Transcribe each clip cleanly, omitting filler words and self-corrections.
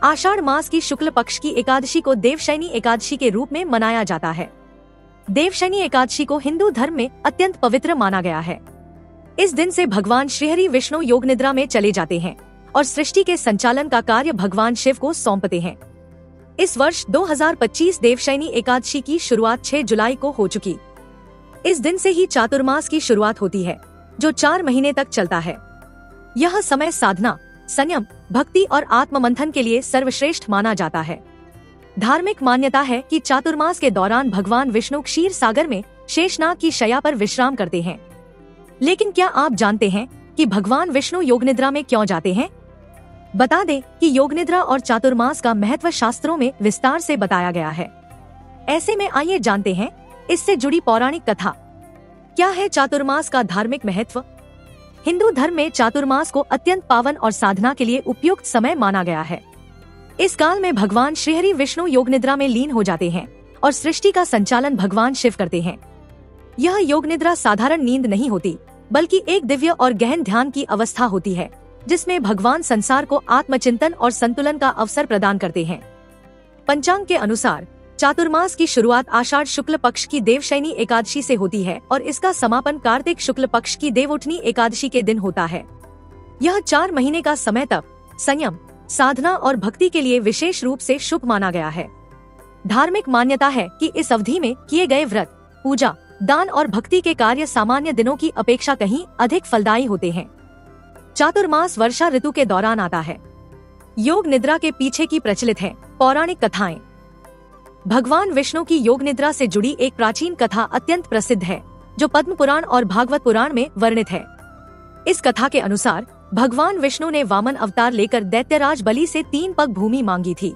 आषाढ़ मास की शुक्ल पक्ष की एकादशी को देवशयनी एकादशी के रूप में मनाया जाता है। देवशयनी एकादशी को हिंदू धर्म में अत्यंत पवित्र माना गया है। इस दिन से भगवान श्रीहरि विष्णु योग निद्रा में चले जाते हैं और सृष्टि के संचालन का कार्य भगवान शिव को सौंपते हैं। इस वर्ष 2025 देवशयनी एकादशी की शुरुआत 6 जुलाई को हो चुकी। इस दिन से ही चातुर्मास की शुरुआत होती है, जो 4 महीने तक चलता है। यह समय साधना, संयम, भक्ति और आत्ममंथन के लिए सर्वश्रेष्ठ माना जाता है। धार्मिक मान्यता है कि चातुर्मास के दौरान भगवान विष्णु क्षीर सागर में शेषनाग की शैया पर विश्राम करते हैं। लेकिन क्या आप जानते हैं कि भगवान विष्णु योग निद्रा में क्यों जाते हैं? बता दें कि योग निद्रा और चातुर्मास का महत्व शास्त्रों में विस्तार से बताया गया है। ऐसे में आइए जानते हैं इससे जुड़ी पौराणिक कथा। क्या है चातुर्मास का धार्मिक महत्व? हिंदू धर्म में चातुर्मास को अत्यंत पावन और साधना के लिए उपयुक्त समय माना गया है। इस काल में भगवान श्रीहरि विष्णु योग निद्रा में लीन हो जाते हैं और सृष्टि का संचालन भगवान शिव करते हैं। यह योग निद्रा साधारण नींद नहीं होती, बल्कि एक दिव्य और गहन ध्यान की अवस्था होती है, जिसमें भगवान संसार को आत्मचिंतन और संतुलन का अवसर प्रदान करते हैं। पंचांग के अनुसार चातुर्मास की शुरुआत आषाढ़ शुक्ल पक्ष की देवशयनी एकादशी से होती है और इसका समापन कार्तिक शुक्ल पक्ष की देवउठनी एकादशी के दिन होता है। यह 4 महीने का समय तप, संयम, साधना और भक्ति के लिए विशेष रूप से शुभ माना गया है। धार्मिक मान्यता है कि इस अवधि में किए गए व्रत, पूजा, दान और भक्ति के कार्य सामान्य दिनों की अपेक्षा कहीं अधिक फलदायी होते हैं। चातुर्मास वर्षा ऋतु के दौरान आता है। योग निद्रा के पीछे की प्रचलित है पौराणिक कथाएं। भगवान विष्णु की योग निद्रा से जुड़ी एक प्राचीन कथा अत्यंत प्रसिद्ध है, जो पद्म पुराण और भागवत पुराण में वर्णित है। इस कथा के अनुसार भगवान विष्णु ने वामन अवतार लेकर दैत्यराज बलि से 3 पग भूमि मांगी थी।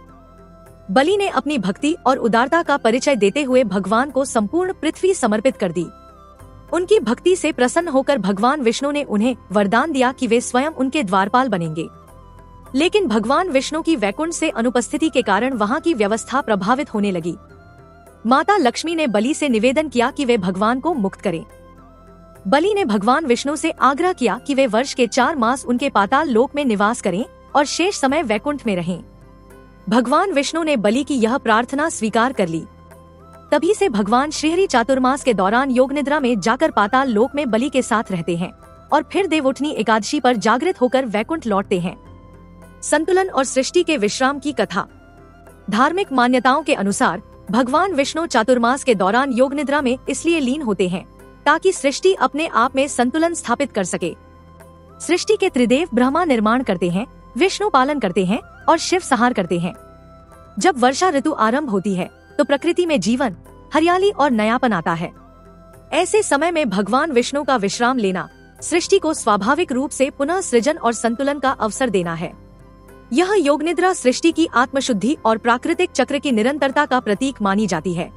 बलि ने अपनी भक्ति और उदारता का परिचय देते हुए भगवान को संपूर्ण पृथ्वी समर्पित कर दी। उनकी भक्ति से प्रसन्न होकर भगवान विष्णु ने उन्हें वरदान दिया कि वे स्वयं उनके द्वारपाल बनेंगे। लेकिन भगवान विष्णु की वैकुंठ से अनुपस्थिति के कारण वहां की व्यवस्था प्रभावित होने लगी। माता लक्ष्मी ने बलि से निवेदन किया कि वे भगवान को मुक्त करें। बलि ने भगवान विष्णु से आग्रह किया कि वे वर्ष के 4 मास उनके पाताल लोक में निवास करें और शेष समय वैकुंठ में रहें। भगवान विष्णु ने बलि की यह प्रार्थना स्वीकार कर ली। तभी से भगवान श्रीहरि चातुर्मास के दौरान योग निद्रा में जाकर पाताल लोक में बलि के साथ रहते हैं और फिर देवउठनी एकादशी पर जागृत होकर वैकुंठ लौटते हैं। संतुलन और सृष्टि के विश्राम की कथा। धार्मिक मान्यताओं के अनुसार भगवान विष्णु चातुर्मास के दौरान योग निद्रा में इसलिए लीन होते हैं ताकि सृष्टि अपने आप में संतुलन स्थापित कर सके। सृष्टि के त्रिदेव ब्रह्मा निर्माण करते हैं, विष्णु पालन करते हैं और शिव संहार करते हैं। जब वर्षा ऋतु आरंभ होती है तो प्रकृति में जीवन, हरियाली और नयापन आता है। ऐसे समय में भगवान विष्णु का विश्राम लेना सृष्टि को स्वाभाविक रूप से पुनः सृजन और संतुलन का अवसर देना है। यह योग निद्रा सृष्टि की आत्मशुद्धि और प्राकृतिक चक्र की निरंतरता का प्रतीक मानी जाती है।